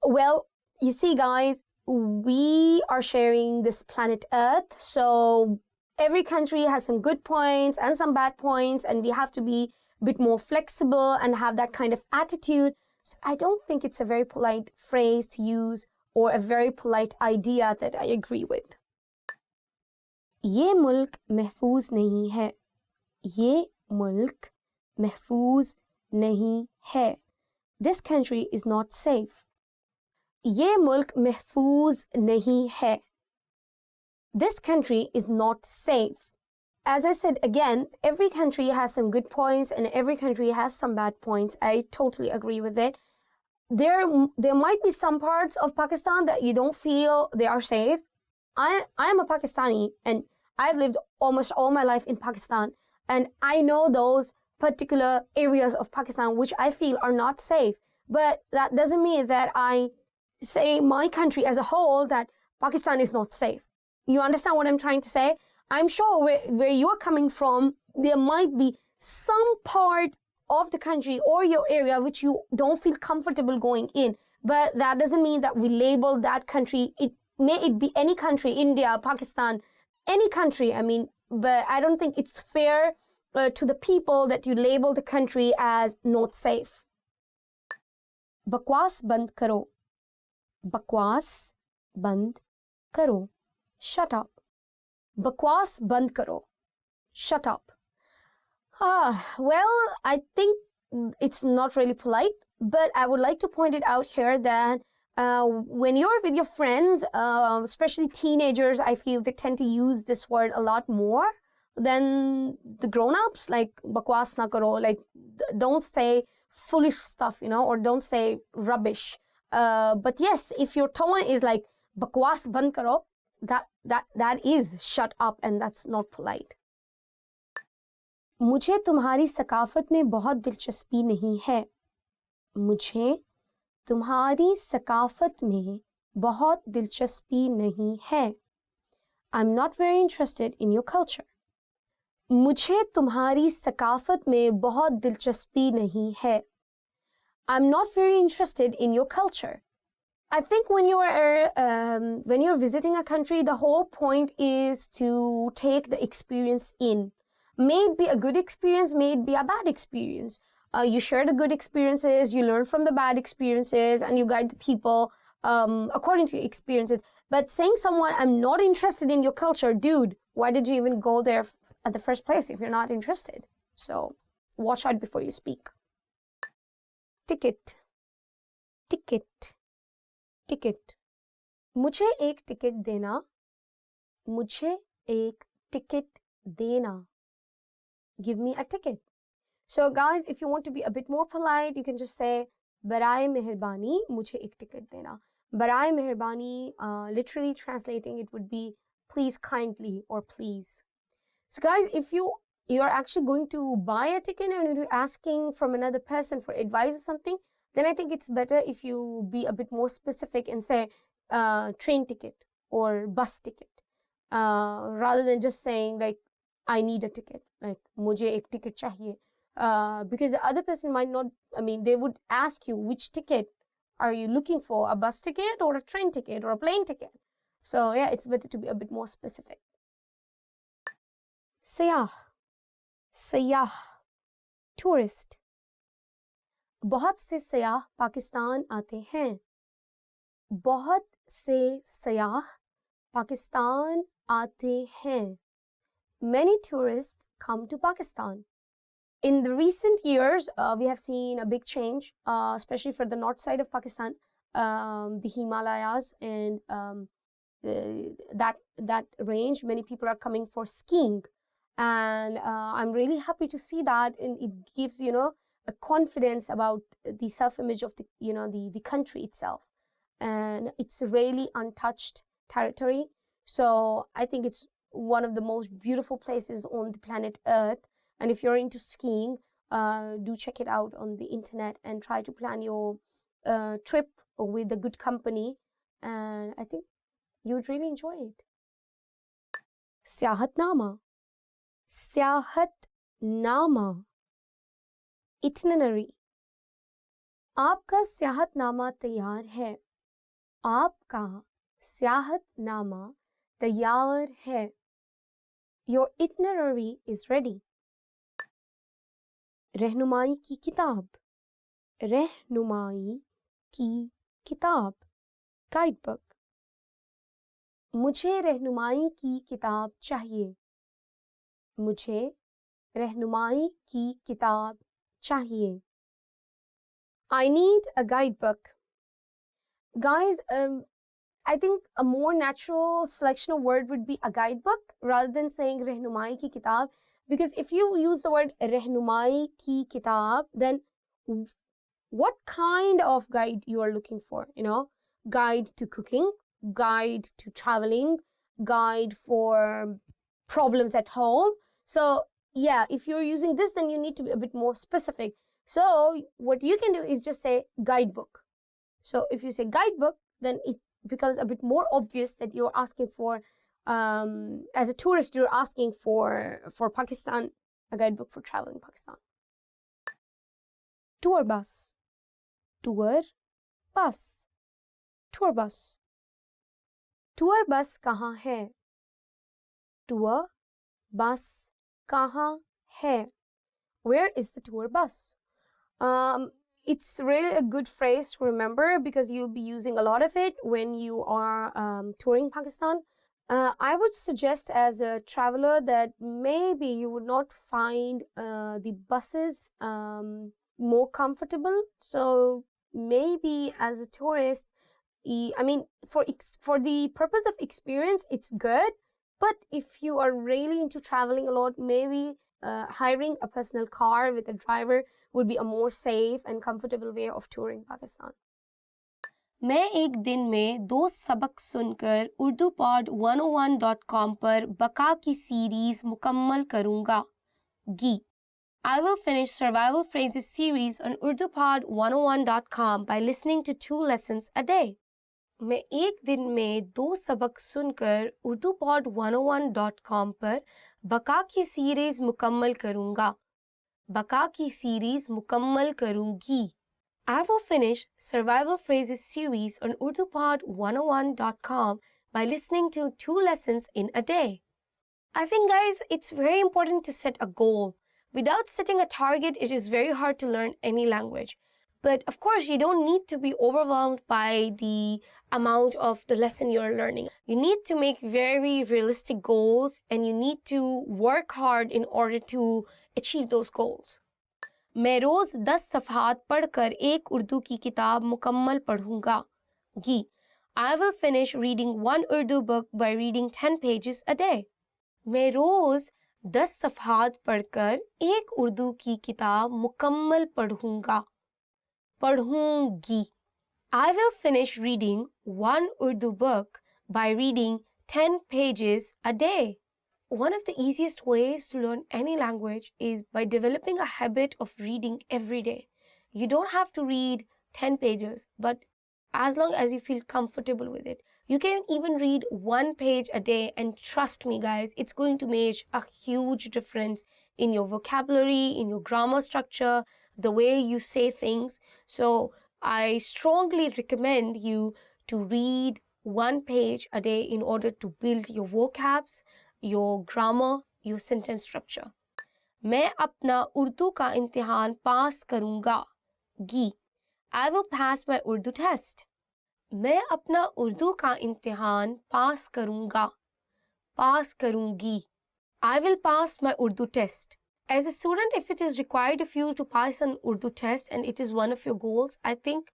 Well, you see, guys, we are sharing this planet Earth, so every country has some good points and some bad points, and we have to be a bit more flexible and have that kind of attitude. So I don't think it's a very polite phrase to use or a very polite idea that I agree with. ये मुल्क महफूज नहीं है. ये मुल्क महफूज नहीं है. This country is not safe. ये मुल्क महफूज नहीं है. This country is not safe. As I said again, every country has some good points and every country has some bad points. I totally agree with it. There might be some parts of Pakistan that you don't feel they are safe. I am a Pakistani and I've lived almost all my life in Pakistan, and I know those particular areas of Pakistan which I feel are not safe. But that doesn't mean that I say my country as a whole that Pakistan is not safe. You understand what I'm trying to say? I'm sure where you're coming from, there might be some part of the country or your area which you don't feel comfortable going in. But that doesn't mean that we label that country. May it be any country, India, Pakistan, any country. But I don't think it's fair to the people that you label the country as not safe. बकवास बंद करो. बकवास बंद करो. Shut up. बकवास बंद करो. Shut up. Well, I think it's not really polite, but I would like to point it out here that when you're with your friends, especially teenagers, I feel they tend to use this word a lot more than the grown-ups. Like, bakwas na karo, like, don't say foolish stuff, or don't say rubbish. But yes, if your tone is like, bakwas band karo, that is shut up, and that's not polite. मुझे तुम्हारी सकाफत में बहुत दिलचस्पी नहीं है. मुझे तुम्हारी सकाफत में बहुत दिलचस्पी नहीं है. I'm not very interested in your culture. मुझे तुम्हारी सकाफत में बहुत दिलचस्पी नहीं है. I'm not very interested in your culture. I think when you're visiting a country, the whole point is to take the experience in. May it be a good experience, may it be a bad experience. You share the good experiences, you learn from the bad experiences, and you guide the people according to your experiences. But saying someone, I'm not interested in your culture, dude, why did you even go there at the first place if you're not interested? So watch out before you speak. Ticket. Ticket. Ticket. मुझे एक ticket देना. मुझे एक ticket देना. Give me a ticket. So guys, if you want to be a bit more polite, you can just say बराए मेहरबानी मुझे एक टिकट देना. बराए मेहरबानी, literally translating it would be please kindly or please. So guys, if you're actually going to buy a ticket and you're asking from another person for advice or something, then I think it's better if you be a bit more specific and say train ticket or bus ticket, rather than just saying like I need a ticket, like मुझे एक ticket चाहिए, because the other person might not, they would ask you which ticket are you looking for, a bus ticket or a train ticket or a plane ticket. So yeah, it's better to be a bit more specific. सयाह. सयाह, tourist. बहुत से सयाह पाकिस्तान आते हैं. बहुत से सयाह पाकिस्तान आते हैं. Many tourists come to Pakistan. In the recent years, we have seen a big change, especially for the north side of Pakistan, the Himalayas and that range. Many people are coming for skiing, and I'm really happy to see that, and it gives a confidence about the self-image of the country itself, and it's really untouched territory. So I think it's one of the most beautiful places on the planet Earth. And if you're into skiing, do check it out on the internet and try to plan your trip with a good company, and I think you would really enjoy it. Syahatnama. Syahatnama. Itinerary. आपका स्याहतनामा तैयार है. आपका स्याहतनामा तैयार है. Your itinerary is ready. रहनुमाई की किताब. रहनुमाई की किताब. Guidebook. मुझे रहनुमाई की किताब चाहिए. मुझे रहनुमाई की किताब चाहिए. I need a guidebook. Guys, I think a more natural selection of word would be a guidebook rather than saying rehnumai ki kitab, because if you use the word rehnumai ki kitab, then what kind of guide you are looking for? Guide to cooking, guide to traveling, guide for problems at home. So yeah, if you're using this, then you need to be a bit more specific. So what you can do is just say guidebook. So if you say guidebook, then it becomes a bit more obvious that you're asking for, as a tourist, you're asking for Pakistan, a guidebook for traveling Pakistan. Tour bus. Tour bus. Tour bus. Tour bus kahan hai? Tour bus kahan hai? Where is the tour bus? It's really a good phrase to remember because you'll be using a lot of it when you are touring Pakistan. I would suggest as a traveler that maybe you would not find the buses more comfortable. So maybe as a tourist, for the purpose of experience, it's good. But if you are really into traveling a lot, maybe hiring a personal car with a driver would be a more safe and comfortable way of touring Pakistan. मैं एक दिन में 2 सबक सुनकर urdupod101.com पर बका की series मुकम्मल करूंगा. गी I will finish Survival Phrases series on urdupod101.com by listening to 2 lessons a day. मैं एक दिन में 2 सबक सुनकर urdupod101.com पर बका की सीरीज मुकम्मल करूंगा. बका की सीरीज मुकम्मल करूंगी. I will finish Survival Phrases series on urdupod101.com by listening to 2 lessons in a day. I think, guys, it's very important to set a goal. Without setting a target, it is very hard to learn any language. But of course, you don't need to be overwhelmed by the amount of the lesson you're learning. You need to make very realistic goals and you need to work hard in order to achieve those goals. मैं रोज 10 सफ़हात पढ़कर एक उर्दू की किताब मुकम्मल पढ़ूंगा. गी. I will finish reading one Urdu book by reading 10 pages a day. मैं रोज 10 सफ़हात पढ़कर एक उर्दू की किताब मुकम्मल पढ़ूंगा. पढ़ूंगी. I will finish reading one Urdu book by reading 10 pages a day. One of the easiest ways to learn any language is by developing a habit of reading every day. You don't have to read 10 pages, but as long as you feel comfortable with it. You can even read 1 page a day, and trust me, guys, it's going to make a huge difference in your vocabulary, in your grammar structure, the way you say things. So I strongly recommend you to read 1 page a day in order to build your vocabs, your grammar, your sentence structure. मैं अपना उर्दू का इम्तिहान पास करूंगा. गी. I will pass my Urdu test. मैं अपना उर्दू का इम्तिहान पास करूंगा. पास करूंगी. I will pass my Urdu test. As a student, if it is required of you to pass an Urdu test and it is one of your goals, I think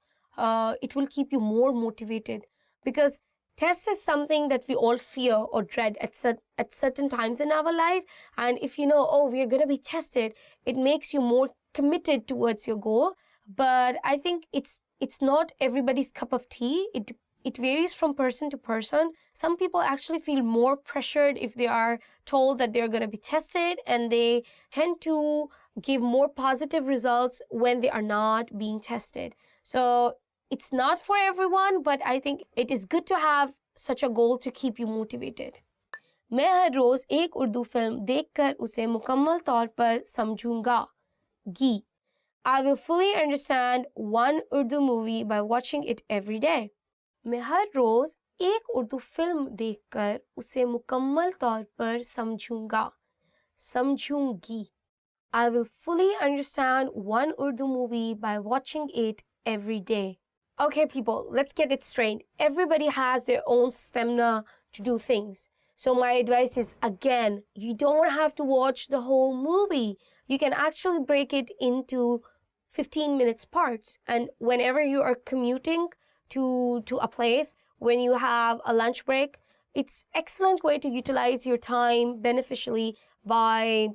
it will keep you more motivated, because test is something that we all fear or dread at certain times in our life. And if you know, oh, we're going to be tested, it makes you more committed towards your goal. But I think it's not everybody's cup of tea. It varies from person to person. Some people actually feel more pressured if they are told that they're going to be tested, and they tend to give more positive results when they are not being tested. So it's not for everyone, but I think it is good to have such a goal to keep you motivated. मैं हर रोज एक Urdu film देखकर उसे मुकम्मल तौर पर समझूंगा. गी. I will fully understand one Urdu movie by watching it every day. मैं हर रोज एक उर्दू फिल्म देखकर उसे मुकम्मल तौर पर समझूंगा. समझूंगी. I will fully understand one Urdu movie by watching it every day. Okay, people, let's get it straight. Everybody has their own stamina to do things. So my advice is, again, you don't have to watch the whole movie. You can actually break it into 15 minutes parts. And whenever you are commuting to a place, when you have a lunch break, it's excellent way to utilize your time beneficially by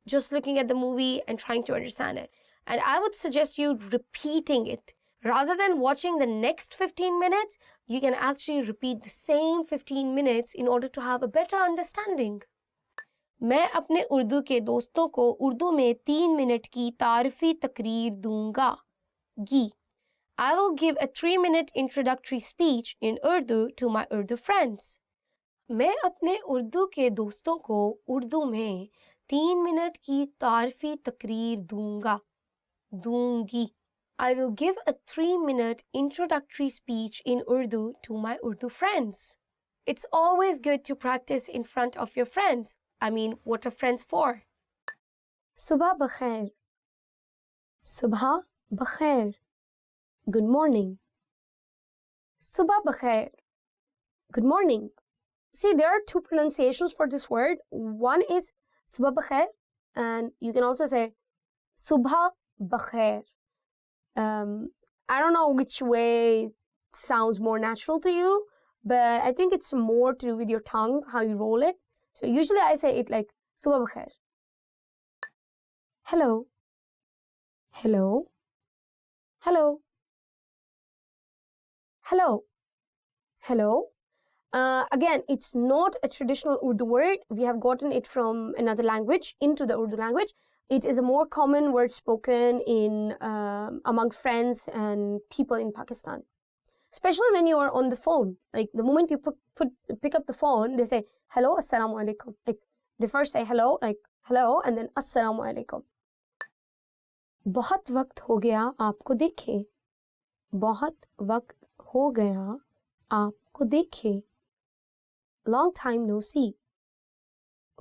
just looking at the movie and trying to understand it. And I would suggest you repeating it. Rather than watching the next 15 minutes, you can actually repeat the same 15 minutes in order to have a better understanding. मैं अपने उर्दू के दोस्तों को उर्दू में 3 minute की तारीफी तकरीर दूंगा. गी. I will give a 3-minute introductory speech in Urdu to my Urdu friends. मैं अपने उर्दू के दोस्तों को उर्दू में 3 मिनट की तारीफी तकरीर दूंगा. दूंगी. I will give a 3-minute introductory speech in Urdu to my Urdu friends. It's always good to practice in front of your friends. I mean, what are friends for? Subha bakhair. Subha bakhair. Good morning. Subha bakhair. Good morning. See, there are 2 pronunciations for this word. One is subha bakhair, and you can also say subha bakhair. I don't know which way sounds more natural to you, but I think it's more to do with your tongue, how you roll it. So usually I say it like subha bakhair. Hello. Hello. Hello. Hello. Hello. Again, it's not a traditional Urdu word. We have gotten it from another language into the Urdu language. It is a more common word spoken in among friends and people in Pakistan. Especially when you are on the phone. Like the moment you pick up the phone, they say, hello, assalamu alaikum. Like they first say hello, like hello, and then assalamu alaikum. बहुत वक्त हो गया आपको देखे. बहुत वक्त हो गया आपको देखे. Long time no see.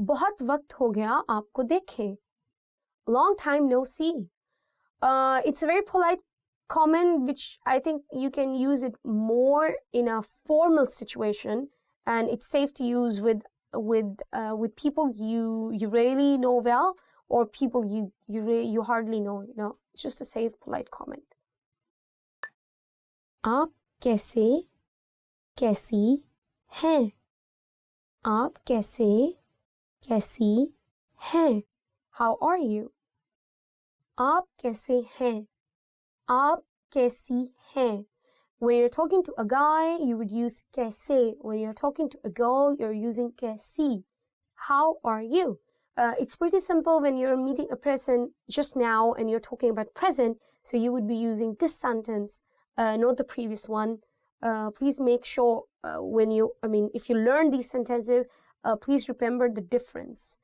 बहुत वक्त हो गया आपको देखे. Long time no see. It's a very polite comment, which I think you can use it more in a formal situation, and it's safe to use with people you really know well, or people you hardly know. You know, it's just a safe, polite comment. आप कैसे कैसी हैं? आप कैसे कैसी हैं? How are you? आप कैसे हैं? आप कैसी हैं? When you're talking to a guy, you would use कैसे. When you're talking to a girl, you're using कैसी. How are you? It's pretty simple when you're meeting a person just now and you're talking about present, so you would be using this sentence, not the previous one. Please make sure if you learn these sentences, please remember the difference.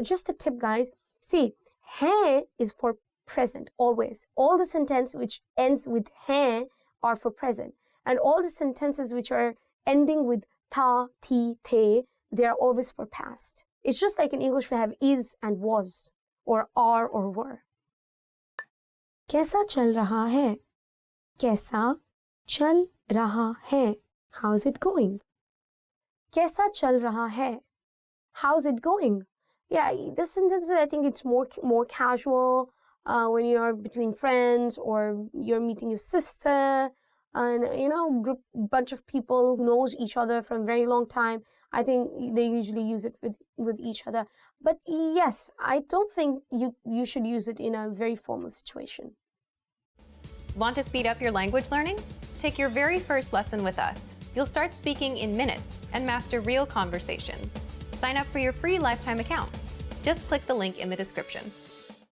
Just a tip, guys. See, हैं is for present, always. All the sentences which ends with हैं are for present. And all the sentences which are ending with ta, ti, te, they are always for past. It's just like in English we have is and was, or are or were. कैसा चल रहा है? कैसा चल रहा है? How's it going? कैसा चल रहा है? How's it going? Yeah, this sentence, I think it's more casual when you're between friends, or you're meeting your sister, and bunch of people who knows each other from a very long time. I think they usually use it with each other. But yes, I don't think you should use it in a very formal situation. Want to speed up your language learning? Take your very first lesson with us. You'll start speaking in minutes and master real conversations. Sign up for your free lifetime account. Just click the link in the description.